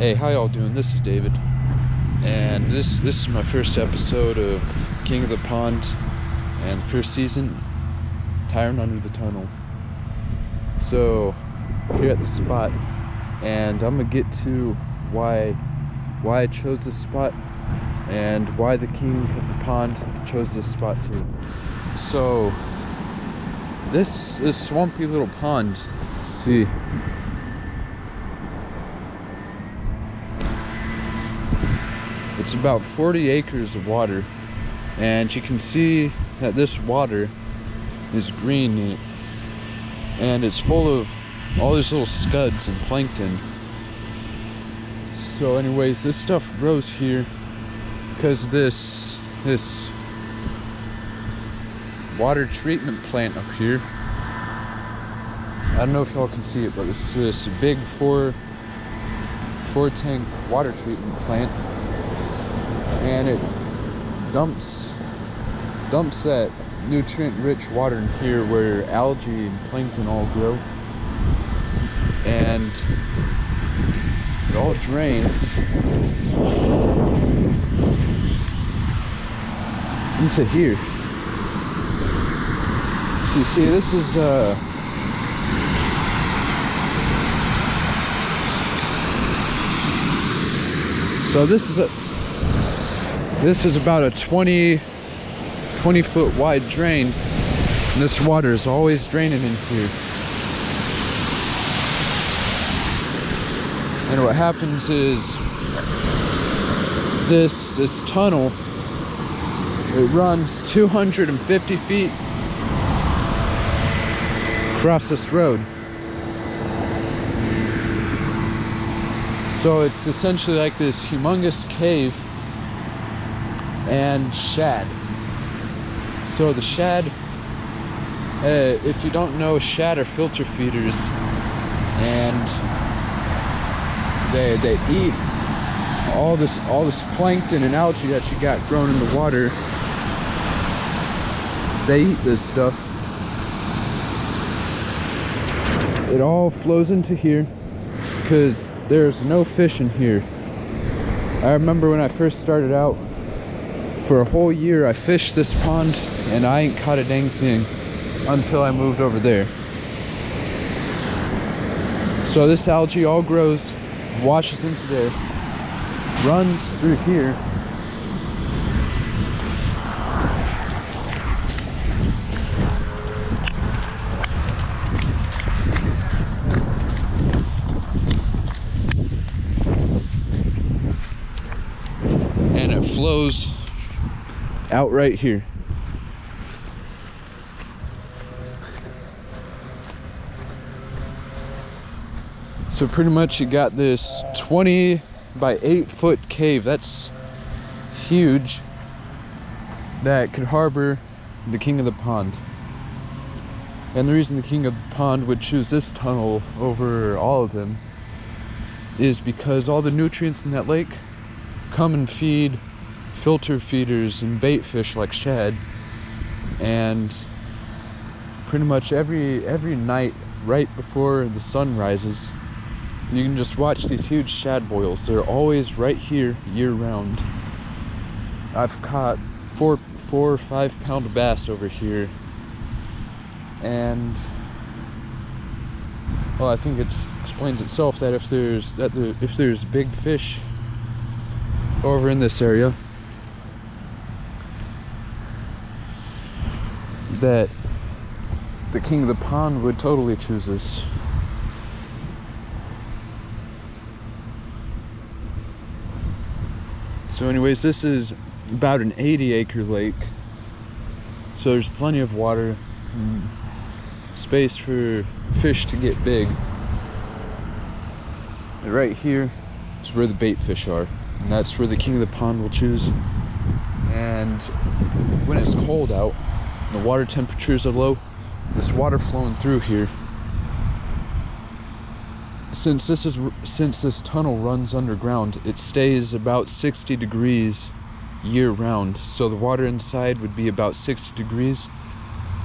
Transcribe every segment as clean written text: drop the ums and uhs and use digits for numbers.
Hey, how y'all doing? This is David, and this is my first episode of King of the Pond, and the first season, Tyrant under the tunnel. So here at the spot, and I'm gonna get to why I chose this spot and why the King of the Pond chose this spot too. So this swampy little pond, see. It's about 40 acres of water, and you can see that this water is green, and it's full of all these little scuds and plankton. So anyways, this stuff grows here because this water treatment plant up here, I don't know if y'all can see it, but it's this big four tank water treatment plant, and it dumps that nutrient-rich water in here where algae and plankton all grow, and it all drains into here. So you see, this is so this is about a 20 foot wide drain, and this water is always draining in here. And what happens is this tunnel, it runs 250 feet across this road. So it's essentially like this humongous cave and shad. So the shad, if you don't know, shad are filter feeders, and they eat all this plankton and algae that you got grown in the water. They eat this stuff. It all flows into here because there's no fish in here. I remember when I first started out, for a whole year I fished this pond and I ain't caught a dang thing until I moved over there. So this algae all grows, washes into there, runs through here, and it flows out right here. So pretty much you got this 20 by 8 foot cave, that's huge, that could harbor the King of the Pond. And the reason the King of the Pond would choose this tunnel over all of them is because all the nutrients in that lake come and feed filter feeders and bait fish like shad, and pretty much every night right before the sun rises, you can just watch these huge shad boils. They're always right here year round. I've caught 4 or 5 pound bass over here, and well, I think it explains itself that if there's big fish over in this area, that the King of the Pond would totally choose this. So anyways, this is about an 80-acre lake, so there's plenty of water and space for fish to get big. And right here is where the bait fish are, and that's where the King of the Pond will choose. And when it's cold out, the water temperatures are low, this water flowing through here, since this tunnel runs underground, it stays about 60 degrees year round. So the water inside would be about 60 degrees.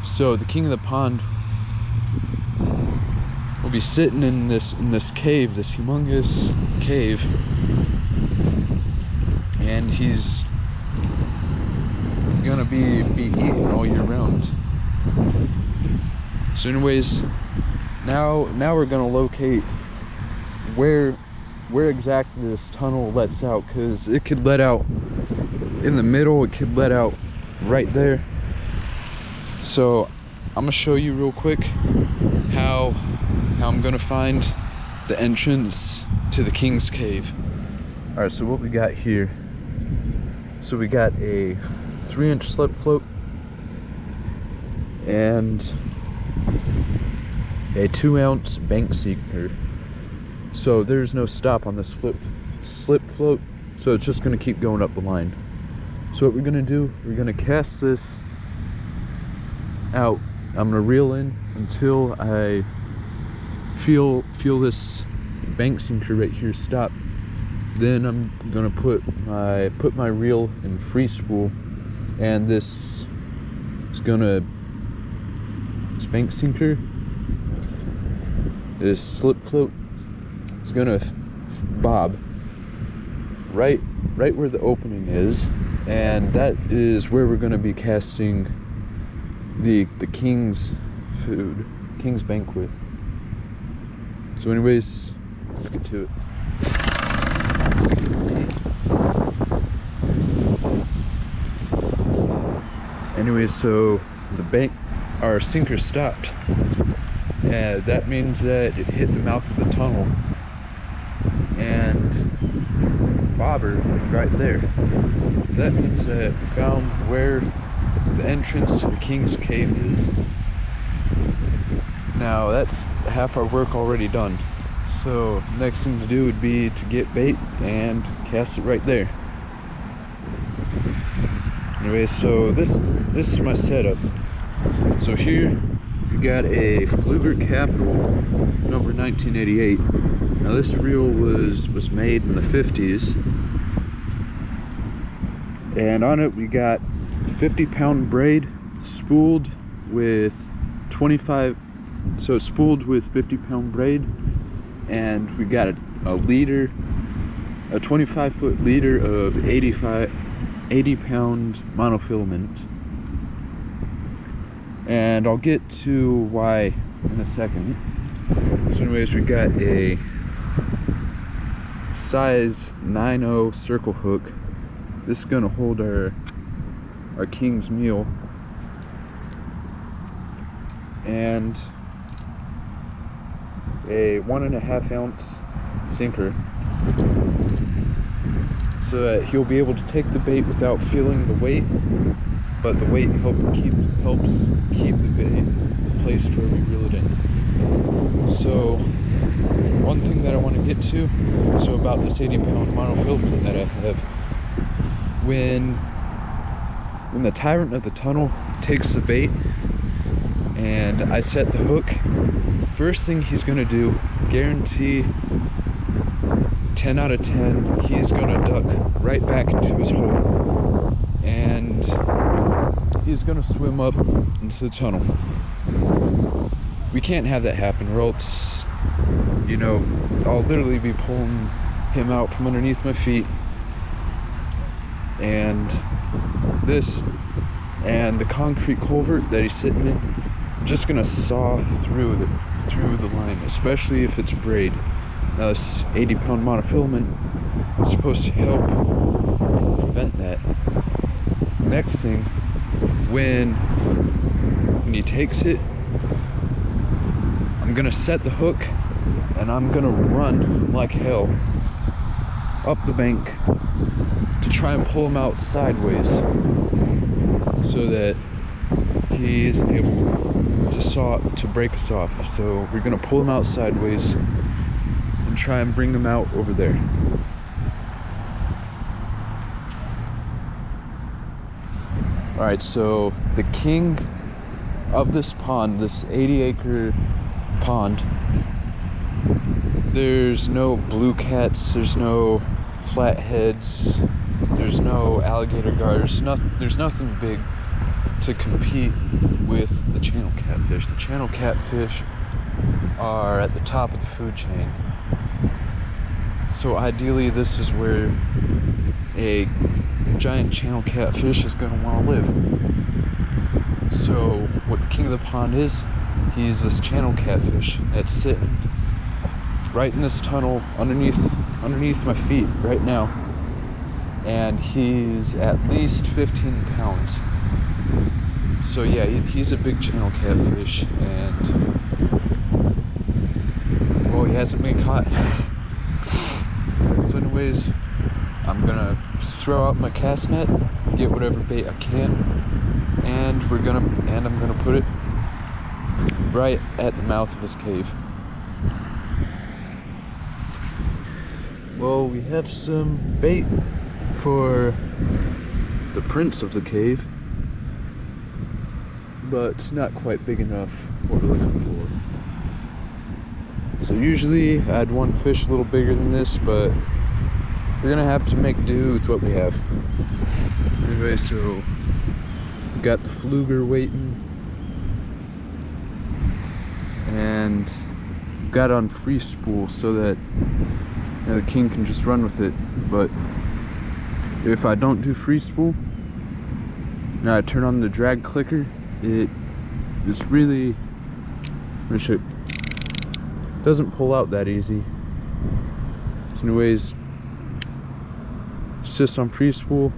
So the King of the Pond will be sitting in this cave, this humongous cave, and he's gonna be eaten all year round. So anyways, now we're gonna locate where exactly this tunnel lets out, because it could let out in the middle, it could let out right there. So I'm gonna show you real quick how I'm gonna find the entrance to the King's Cave. All right, so what we got here, so we got a 3-inch slip float and a 2-ounce bank sinker. So there's no stop on this slip float, so it's just gonna keep going up the line. So what we're gonna do, we're gonna cast this out. I'm gonna reel in until I feel this bank sinker right here stop. Then I'm gonna put my reel in free spool, and this bank sinker, this slip float is gonna bob right where the opening is, and that is where we're gonna be casting the king's food, king's banquet. So anyways, let's get to it. Anyways, so our sinker stopped, and that means that it hit the mouth of the tunnel, and bobber right there. That means that we found where the entrance to the King's Cave is. Now that's half our work already done. So next thing to do would be to get bait and cast it right there. Anyway, so this is my setup. So here we got a Fluger Capital number 1988. Now this reel was made in the 50s, and on it we got 50-pound braid spooled with 25. So it's spooled with 50-pound braid, and we got a 25-foot leader of 80-pound monofilament. And I'll get to why in a second. So anyways, we got a size 9/0 circle hook. This is gonna hold our king's meal, and a 1.5 ounce sinker, so that he'll be able to take the bait without feeling the weight, but the weight helps keep the bait placed where we reel it in. So one thing that I want to get to, so about this 80-pound monofilament that I have, when the Tyrant of the tunnel takes the bait and I set the hook, first thing he's gonna do, guarantee 10 out of 10, he's gonna duck right back into his hole, and he's gonna swim up into the tunnel. We can't have that happen, or else, you know, I'll literally be pulling him out from underneath my feet, and the concrete culvert that he's sitting in, I'm just gonna saw through the line, especially if it's braid. Now this 80-pound monofilament is supposed to help prevent that. Next thing, when he takes it, I'm gonna set the hook and I'm gonna run like hell up the bank to try and pull him out sideways, so that he isn't able to break us off. So we're gonna pull him out sideways and try and bring him out over there. All right, so the king of this pond, this 80-acre pond, there's no blue cats, there's no flatheads, there's no alligator garters, there's nothing big to compete with the channel catfish. The channel catfish are at the top of the food chain. So ideally, this is where a giant channel catfish is going to want to live. So what the king of the pond is, he's this channel catfish that's sitting right in this tunnel underneath my feet right now, and he's at least 15 pounds. So yeah, he's a big channel catfish, and well, he hasn't been caught. So anyways, I'm gonna throw out my cast net, get whatever bait I can, and I'm gonna put it right at the mouth of his cave. Well, we have some bait for the prince of the cave, but it's not quite big enough what we're looking for. So usually I'd want to fish a little bigger than this, but we're gonna have to make do with what we have. Anyway, so we got the fluger waiting, and got it on free spool so that the king can just run with it. But if I don't do free spool, now I turn on the drag clicker, it's really, I'm gonna show you, doesn't pull out that easy. So anyways, it's just on free spool,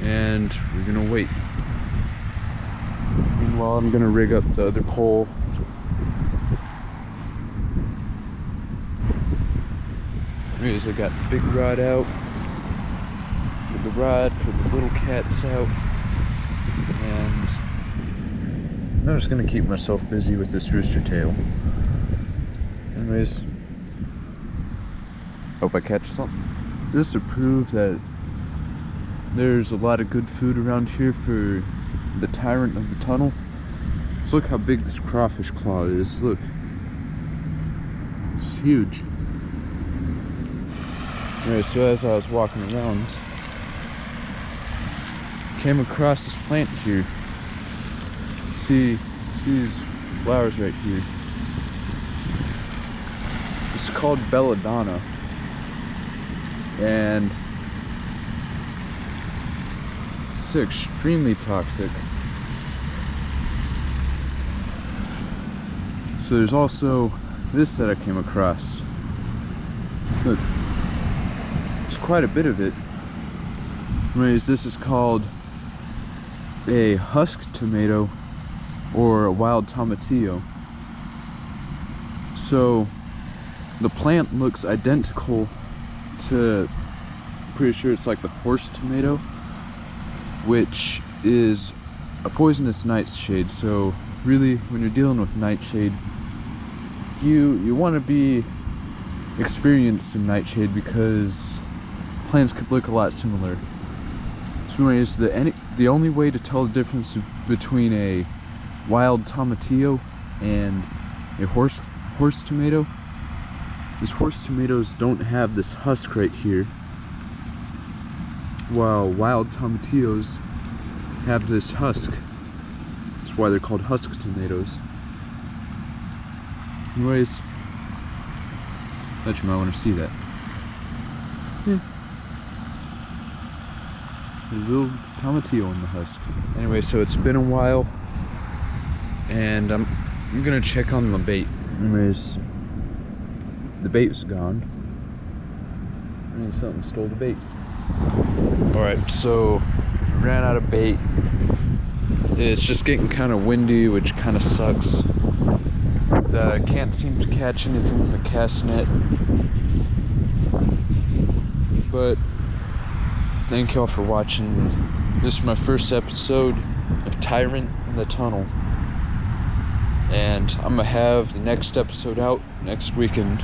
and we're gonna wait. Meanwhile, I'm gonna rig up the other pole. Anyways, I got the big rod out, with the rod for the little cats out, and I'm just gonna keep myself busy with this rooster tail. Anyways, hope I catch something. Just to prove that there's a lot of good food around here for the tyrant of the tunnel. Just look how big this crawfish claw is. Look, it's huge. Anyway, so as I was walking around, came across this plant here. See these flowers right here. It's called belladonna, and it's extremely toxic. So there's also this that I came across. Look, there's quite a bit of it. Anyways, this is called a husk tomato, or a wild tomatillo. So the plant looks identical to, pretty sure it's like the horse tomato, which is a poisonous nightshade. So really, when you're dealing with nightshade, you want to be experienced in nightshade, because plants could look a lot similar. So anyways, the only way to tell the difference between a wild tomatillo and a horse tomato is horse tomatoes don't have this husk right here, while wild tomatillos have this husk. That's why they're called husk tomatoes. Anyways, thought you might want to see that. Yeah. There's a little tomatillo in the husk. Anyway, so it's been a while, and I'm gonna check on the bait. Anyways, the bait's gone. I think something stole the bait. Alright, so ran out of bait. It's just getting kind of windy, which kind of sucks. I can't seem to catch anything with the cast net. But thank y'all for watching. This is my first episode of Tyrant in the Tunnel, and I'm gonna have the next episode out next weekend.